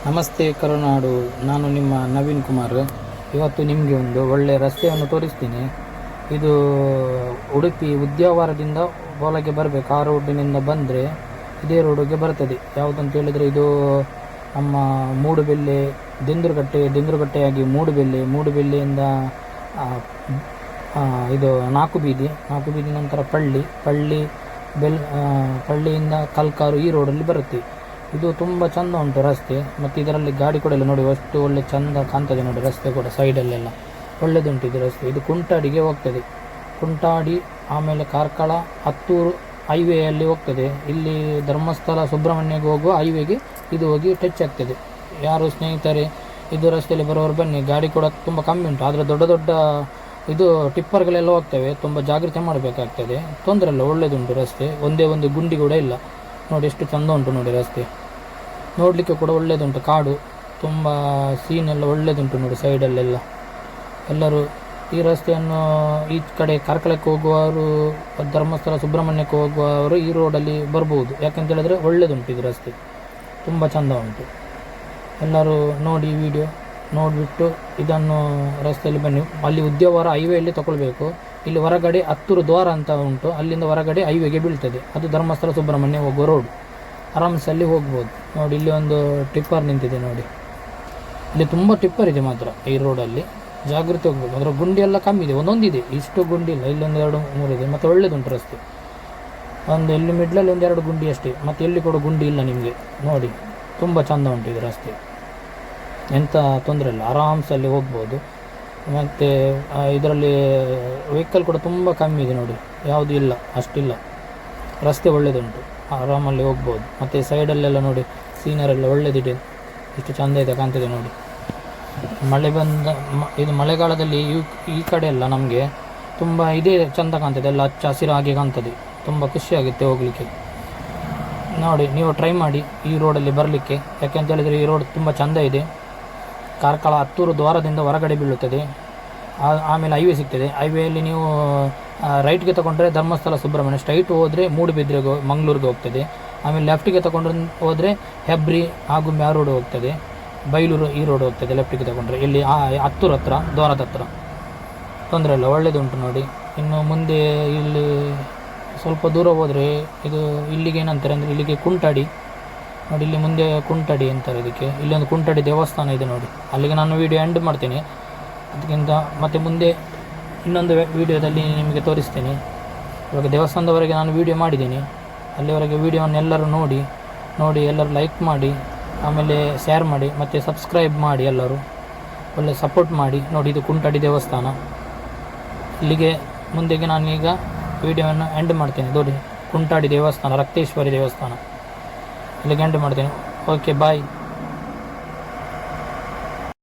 ನಮಸ್ತೆ ಕರುನಾಡು. ನಾನು ನಿಮ್ಮ ನವೀನ್ ಕುಮಾರ್. ಇವತ್ತು ನಿಮಗೆ ಒಂದು ಒಳ್ಳೆಯ ರಸ್ತೆಯನ್ನು ತೋರಿಸ್ತೀನಿ. ಇದು ಉಡುಪಿ ಉದ್ಯಾವರದಿಂದ ಒಳಗೆ ಬರಬೇಕು. ಆ ರೋಡಿನಿಂದ ಬಂದರೆ ಇದೇ ರೋಡಿಗೆ ಬರ್ತದೆ. ಯಾವುದಂತ ಹೇಳಿದರೆ ಇದು ನಮ್ಮ ಮೂಡುಬೆಲ್ಲೆ, ದಿಂದ್ರುಗಟ್ಟೆಯಾಗಿ ಮೂಡುಬೆಲ್ಲೆಯಿಂದ ಇದು ನಾಲ್ಕು ಬೀದಿ ನಂತರ ಪಳ್ಳಿಯಿಂದ ಕಲ್ಕಾರು ಈ ರೋಡಲ್ಲಿ ಬರುತ್ತೆ. ಇದು ತುಂಬ ಚಂದ ಉಂಟು ರಸ್ತೆ, ಮತ್ತು ಇದರಲ್ಲಿ ಗಾಡಿ ಕೂಡ ಇಲ್ಲ ನೋಡಿ, ಅಷ್ಟು ಒಳ್ಳೆ ಚಂದ ಕಾಣ್ತದೆ ನೋಡಿ. ರಸ್ತೆ ಕೂಡ ಸೈಡಲ್ಲೆಲ್ಲ ಒಳ್ಳೆದುಂಟು ಇದು ರಸ್ತೆ. ಇದು ಕುಂಟಾಡಿಗೆ ಹೋಗ್ತದೆ. ಕುಂಟಾಡಿ ಆಮೇಲೆ ಕಾರ್ಕಳ ಹತ್ತೂರು ಹೈವೇಯಲ್ಲಿ ಹೋಗ್ತದೆ. ಇಲ್ಲಿ ಧರ್ಮಸ್ಥಳ ಸುಬ್ರಹ್ಮಣ್ಯಗೆ ಹೋಗುವ ಹೈವೇಗೆ ಇದು ಹೋಗಿ ಟಚ್ ಆಗ್ತದೆ. ಯಾರು ಸ್ನೇಹಿತರೆ ಇದು ರಸ್ತೆಯಲ್ಲಿ ಬರೋರು ಬನ್ನಿ. ಗಾಡಿ ಕೂಡ ತುಂಬ ಕಮ್ಮಿ ಉಂಟು, ಆದರೆ ದೊಡ್ಡ ಇದು ಟಿಪ್ಪರ್ಗಳೆಲ್ಲ ಹೋಗ್ತವೆ. ತುಂಬ ಜಾಗ್ರತೆ ಮಾಡಬೇಕಾಗ್ತದೆ. ತೊಂದರೆ ಇಲ್ಲ, ಒಳ್ಳೆಯದುಂಟು ರಸ್ತೆ. ಒಂದೇ ಒಂದು ಗುಂಡಿ ಕೂಡ ಇಲ್ಲ ನೋಡಿ, ಎಷ್ಟು ಚಂದ ಉಂಟು ನೋಡಿ ರಸ್ತೆ. ನೋಡಲಿಕ್ಕೆ ಕೂಡ ಒಳ್ಳೆಯದುಂಟು. ಕಾಡು ತುಂಬ ಸೀನ್ ಎಲ್ಲ ಒಳ್ಳೆಯದುಂಟು ನೋಡಿ ಸೈಡಲ್ಲೆಲ್ಲ. ಎಲ್ಲರೂ ಈ ರಸ್ತೆಯನ್ನು ಈ ಕಡೆ ಕಾರ್ಕಳಕ್ಕೆ ಹೋಗುವವರು, ಧರ್ಮಸ್ಥಳ ಸುಬ್ರಹ್ಮಣ್ಯಕ್ಕೆ ಹೋಗುವವರು ಈ ರೋಡಲ್ಲಿ ಬರ್ಬೋದು. ಯಾಕೆಂತ ಹೇಳಿದ್ರೆ ಒಳ್ಳೆಯದುಂಟು ಇದು ರಸ್ತೆ, ತುಂಬ ಚಂದ ಉಂಟು. ಎಲ್ಲರೂ ನೋಡಿ ವಿಡಿಯೋ ನೋಡಿಬಿಟ್ಟು ಇದನ್ನು ರಸ್ತೆಯಲ್ಲಿ ಬನ್ನಿ. ಅಲ್ಲಿ ಉದ್ಯಾವರ ಹೈವೇಯಲ್ಲಿ ತಗೊಳ್ಬೇಕು. ಇಲ್ಲಿ ಹೊರಗಡೆ ಹತ್ತೂರು ದ್ವಾರ ಅಂತ ಉಂಟು, ಅಲ್ಲಿಂದ ಹೊರಗಡೆ ಹೈವೇಗೆ ಬೀಳ್ತದೆ. ಅದು ಧರ್ಮಸ್ಥಳ ಸುಬ್ರಹ್ಮಣ್ಯ ಹೋಗುವ ರೋಡ್. ಆರಾಮ್ಸಲ್ಲಿ ಹೋಗ್ಬೋದು ನೋಡಿ. ಇಲ್ಲಿ ಒಂದು ಟಿಪ್ಪರ್ ನಿಂತಿದೆ ನೋಡಿ. ಇಲ್ಲಿ ತುಂಬ ಟಿಪ್ಪರ್ ಇದೆ ಮಾತ್ರ ಈ ರೋಡಲ್ಲಿ, ಜಾಗೃತಿ ಹೋಗ್ಬೇಕು. ಅದರ ಗುಂಡಿ ಎಲ್ಲ ಕಮ್ಮಿ ಇದೆ, ಒಂದೊಂದಿದೆ, ಇಷ್ಟು ಗುಂಡಿ ಇಲ್ಲ. ಇಲ್ಲೊಂದು 2-3 ಇದೆ. ಮತ್ತು ಒಳ್ಳೆದುಂಟು ರಸ್ತೆ. ಇಲ್ಲಿ ಮಿಡ್ಲಲ್ಲಿ 1-2 ಗುಂಡಿ ಅಷ್ಟೇ, ಮತ್ತು ಎಲ್ಲಿ ಕೂಡ ಗುಂಡಿ ಇಲ್ಲ ನಿಮಗೆ ನೋಡಿ. ತುಂಬ ಚಂದ ಉಂಟು ಇದು ರಸ್ತೆ, ಎಂಥ ತೊಂದರೆ ಇಲ್ಲ, ಆರಾಮ್ಸಲ್ಲಿ ಹೋಗ್ಬೋದು. ಮತ್ತು ಇದರಲ್ಲಿ ವೆಹಿಕಲ್ ಕೂಡ ತುಂಬ ಕಮ್ಮಿ ಇದೆ ನೋಡಿ, ಯಾವುದೂ ಇಲ್ಲ, ಅಷ್ಟಿಲ್ಲ. ರಸ್ತೆ ಒಳ್ಳೆಯದುಂಟು, ಆರಾಮಲ್ಲಿ ಹೋಗ್ಬೋದು. ಮತ್ತು ಸೈಡಲ್ಲೆಲ್ಲ ನೋಡಿ ಸೀನರೆಲ್ಲ ಒಳ್ಳೆದಿದೆ, ಇಷ್ಟು ಚೆಂದ ಇದೆ ಕಾಣ್ತದೆ ನೋಡಿ. ಮಳೆ ಇದು ಮಳೆಗಾಲದಲ್ಲಿ ಈ ಕಡೆ ಎಲ್ಲ ನಮಗೆ ತುಂಬ ಇದೇ ಚೆಂದ ಕಾಣ್ತದೆ, ಎಲ್ಲ ಹಚ್ಚ ಹಸಿರು ಹಾಗೆ ಕಾಣ್ತದೆ. ತುಂಬ ಖುಷಿಯಾಗುತ್ತೆ ಹೋಗಲಿಕ್ಕೆ ನೋಡಿ. ನೀವು ಟ್ರೈ ಮಾಡಿ ಈ ರೋಡಲ್ಲಿ ಬರಲಿಕ್ಕೆ. ಯಾಕೆಂತ ಹೇಳಿದರೆ ಈ ರೋಡ್ ತುಂಬ ಚೆಂದ ಇದೆ. ಕಾರ್ಕಳ ಹತ್ತೂರು ದ್ವಾರದಿಂದ ಹೊರಗಡೆ ಬೀಳುತ್ತದೆ. ಆಮೇಲೆ ಹೈವೇ ಸಿಗ್ತದೆ. ಹೈವೇಯಲ್ಲಿ ನೀವು ರೈಟ್ಗೆ ತಗೊಂಡ್ರೆ ಧರ್ಮಸ್ಥಳ ಸುಬ್ರಹ್ಮಣ್ಯ, ಸ್ಟ್ರೈಟ್ ಹೋದರೆ ಮೂಡುಬಿದ್ರೆಗೆ ಮಂಗಳೂರಿಗೆ ಹೋಗ್ತದೆ. ಆಮೇಲೆ ಲೆಫ್ಟಿಗೆ ತಗೊಂಡ್ರೆ ಹೋದರೆ ಹೆಬ್ರಿ ಹಾಗೂ ರೋಡ್ ಹೋಗ್ತದೆ. ಬೈಲೂರು ಈ ರೋಡ್ ಹೋಗ್ತದೆ ಲೆಫ್ಟಿಗೆ ತಗೊಂಡ್ರೆ. ಇಲ್ಲಿ ಹತ್ತೂರು ಹತ್ರ, ದ್ವಾರದ ಹತ್ರ. ತೊಂದರೆ ಇಲ್ಲ, ಒಳ್ಳೆಯದುಂಟು ನೋಡಿ. ಇನ್ನು ಮುಂದೆ ಇಲ್ಲಿ ಸ್ವಲ್ಪ ದೂರ ಹೋದರೆ ಇದು ಇಲ್ಲಿಗೆ ಏನಂತಾರೆ ಅಂದರೆ ಇಲ್ಲಿಗೆ ಕುಂಟಾಡಿ ನೋಡಿ. ಇಲ್ಲಿ ಮುಂದೆ ಕುಂಟಾಡಿ ಅಂತಾರೆ ಇದಕ್ಕೆ. ಇಲ್ಲೊಂದು ಕುಂಟಾಡಿ ದೇವಸ್ಥಾನ ಇದೆ ನೋಡಿ. ಅಲ್ಲಿಗೆ ನಾನು ವಿಡಿಯೋ ಎಂಡ್ ಮಾಡ್ತೀನಿ. ಅದಕ್ಕಿಂತ ಮತ್ತೆ ಮುಂದೆ ಇನ್ನೊಂದು ವಿಡಿಯೋದಲ್ಲಿ ನಿಮಗೆ ತೋರಿಸ್ತೀನಿ. ಇವಾಗ ದೇವಸ್ಥಾನದವರೆಗೆ ನಾನು ವಿಡಿಯೋ ಮಾಡಿದ್ದೀನಿ. ಅಲ್ಲಿವರೆಗೆ ವಿಡಿಯೋವನ್ನು ಎಲ್ಲರೂ ನೋಡಿ ಎಲ್ಲರೂ ಲೈಕ್ ಮಾಡಿ, ಆಮೇಲೆ ಶೇರ್ ಮಾಡಿ, ಮತ್ತು ಸಬ್ಸ್ಕ್ರೈಬ್ ಮಾಡಿ. ಎಲ್ಲರೂ ಒಳ್ಳೆ ಸಪೋರ್ಟ್ ಮಾಡಿ ನೋಡಿ. ಇದು ಕುಂಟಾಡಿ ದೇವಸ್ಥಾನ. ಇಲ್ಲಿಗೆ ಮುಂದೆಗೆ ನಾನೀಗ ವಿಡಿಯೋವನ್ನು ಎಂಡ್ ಮಾಡ್ತೀನಿ ನೋಡಿ. ಕುಂಟಾಡಿ ದೇವಸ್ಥಾನ, ರಕ್ತೇಶ್ವರಿ ದೇವಸ್ಥಾನ, ಇಲ್ಲಿಗೆ ಎಂಡ್ ಮಾಡ್ತೀನಿ. ಓಕೆ, ಬಾಯ್.